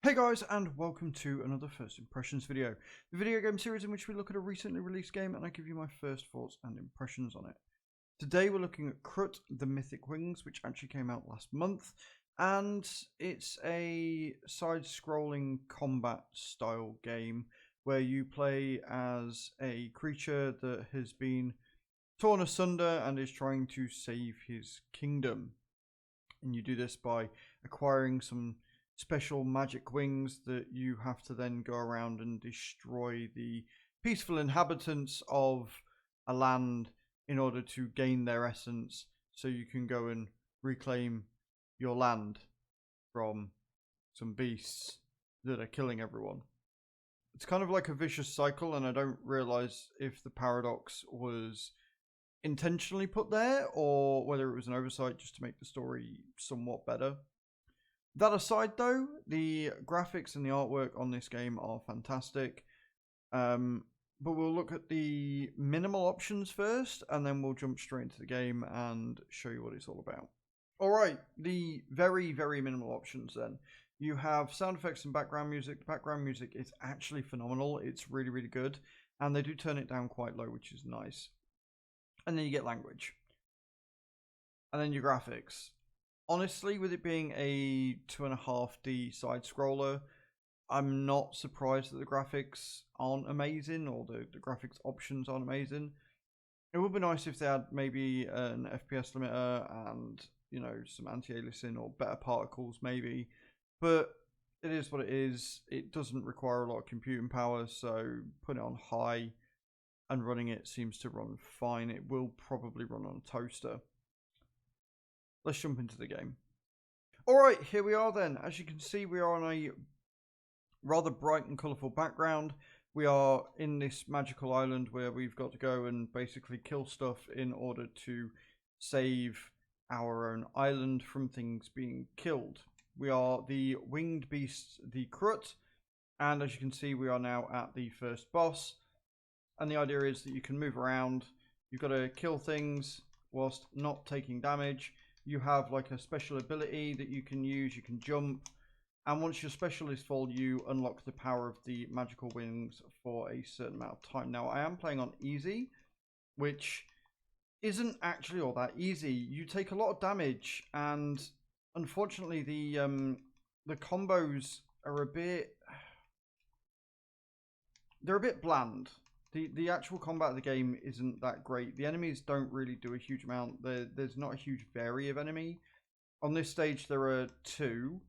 Hey guys, and welcome to another First Impressions video, the video game series in which we look at a recently released game and I give you my first thoughts and impressions on it. Today we're looking at Krut the Mythic Wings, which actually came out last month, and it's a side-scrolling combat style game where you play as a creature that has been torn asunder and is trying to save his kingdom. And you do this by acquiring some special magic wings that you have to then go around and destroy the peaceful inhabitants of a land in order to gain their essence so you can go and reclaim your land from some beasts that are killing everyone. It's kind of like a vicious cycle, and I don't realize if the paradox was intentionally put there or whether it was an oversight just to make the story somewhat better. That aside though, the graphics and the artwork on this game are fantastic. But we'll look at the minimal options first, and then we'll jump straight into the game and show you what it's all about. Alright, the very, very minimal options then. You have sound effects and background music. The background music is actually phenomenal. It's really, really good. And they do turn it down quite low, which is nice. And then you get language. And then your graphics. Honestly, with it being a 2.5D side-scroller, I'm not surprised that the graphics aren't amazing, or the graphics options aren't amazing. It would be nice if they had maybe an FPS limiter and, you know, some anti-aliasing or better particles maybe. But it is what it is. It doesn't require a lot of computing power, so put it on high and running it seems to run fine. It will probably run on a toaster. Let's jump into the game. Alright, here we are then. As you can see, we are on a rather bright and colourful background. We are in this magical island where we've got to go and basically kill stuff in order to save our own island from things being killed. We are the winged beasts, the Krut, and as you can see, we are now at the first boss. And the idea is that you can move around. You've got to kill things whilst not taking damage. You have like a special ability that you can use. You can jump, and once your special is full, you unlock the power of the magical wings for a certain amount of time. Now, I am playing on easy, which isn't actually all that easy. You take a lot of damage, and unfortunately, the combos are a bit bland. The actual combat of the game isn't that great. The enemies don't really do a huge amount. There's not a huge variety of enemy. On this stage, there are two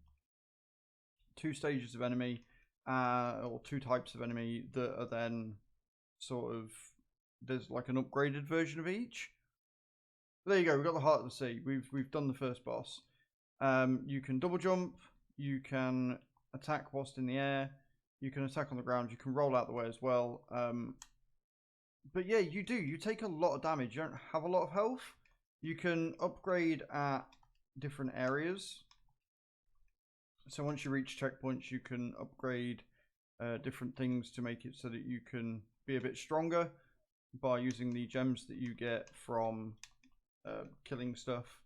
stages of enemy, or two types of enemy that are then sort of, there's like an upgraded version of each. There you go. We've got the Heart of the Sea. We've done the first boss. You can double jump. You can attack whilst in the air. You can attack on the ground. You can roll out the way as well. But yeah, you do. You take a lot of damage. You don't have a lot of health. You can upgrade at different areas. So once you reach checkpoints, you can upgrade different things to make it so that you can be a bit stronger by using the gems that you get from killing stuff.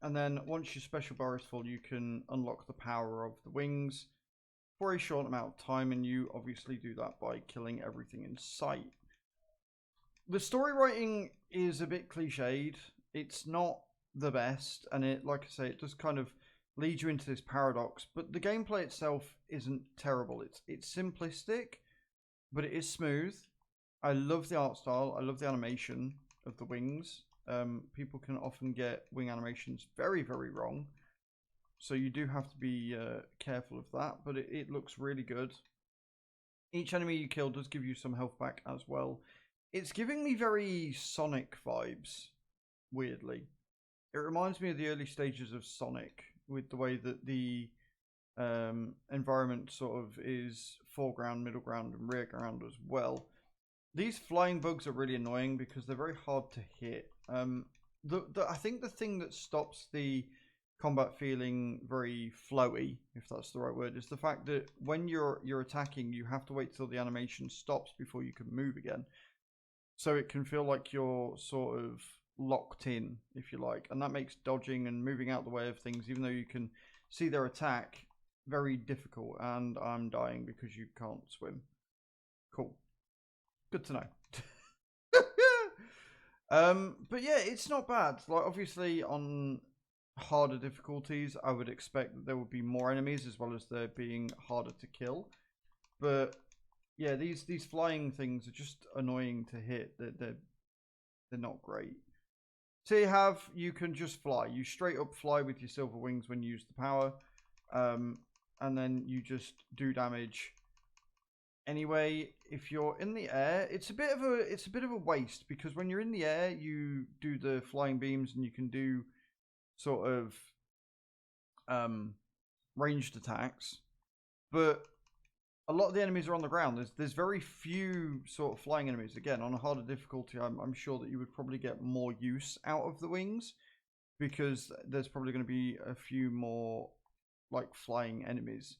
And then once your special bar is full, you can unlock the power of the wings for a short amount of time, and you obviously do that by killing everything in sight. The story writing is a bit cliched. It's not the best, and it, like I say, it does kind of lead you into this paradox, but the gameplay itself isn't terrible. It's simplistic, but it is smooth. I love the art style. I love the animation of the wings. People can often get wing animations very, very wrong. So you do have to be careful of that, but it looks really good. Each enemy you kill does give you some health back as well. It's giving me very Sonic vibes, weirdly. It reminds me of the early stages of Sonic, with the way that the environment sort of is foreground, middle ground, and rear ground as well. These flying bugs are really annoying because they're very hard to hit. I think the thing that stops the combat feeling very flowy, if that's the right word, is the fact that when you're attacking, you have to wait till the animation stops before you can move again. So it can feel like you're sort of locked in, if you like, and that makes dodging and moving out the way of things, even though you can see their attack, very difficult, and I'm dying because you can't swim. Cool. Good to know. But yeah, it's not bad. Like, obviously on harder difficulties, I would expect that there would be more enemies as well as there being harder to kill. But yeah, these flying things are just annoying to hit. They're not great. So you can just fly. You straight up fly with your silver wings when you use the power, and then you just do damage. Anyway, if you're in the air, it's a bit of a waste, because when you're in the air, you do the flying beams and you can do sort of ranged attacks, but a lot of the enemies are on the ground. There's very few sort of flying enemies. Again, on a harder difficulty, I'm sure that you would probably get more use out of the wings, because there's probably going to be a few more like flying enemies.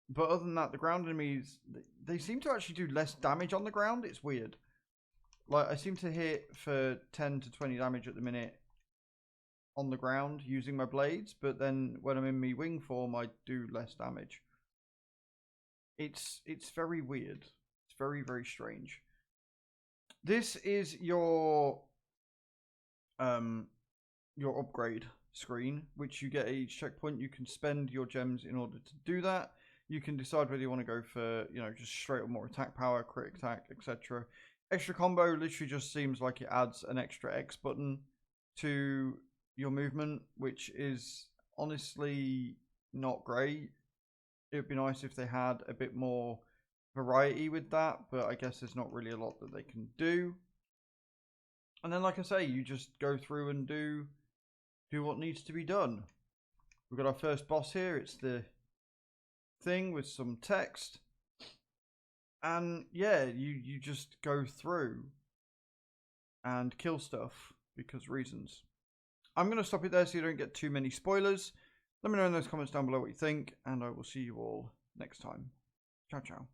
But other than that, the ground enemies, they seem to actually do less damage on the ground. It's weird. Like, I seem to hit for 10 to 20 damage at the minute on the ground using my blades, but then when I'm in my wing form, I do less damage. It's very weird. It's very, very strange. This is your upgrade screen, which you get at each checkpoint. You can spend your gems in order to do that. You can decide whether you want to go for, just straight up more attack power, crit attack, etc. Extra combo literally just seems like it adds an extra X button to your movement, which is honestly not great. It would be nice if they had a bit more variety with that, but I guess there's not really a lot that they can do. And then, like I say, you just go through and do what needs to be done. We've got our first boss here. It's the thing with some text, and yeah, you just go through and kill stuff because reasons. I'm going to stop it there so you don't get too many spoilers. Let me know in those comments down below what you think, and I will see you all next time. Ciao, ciao.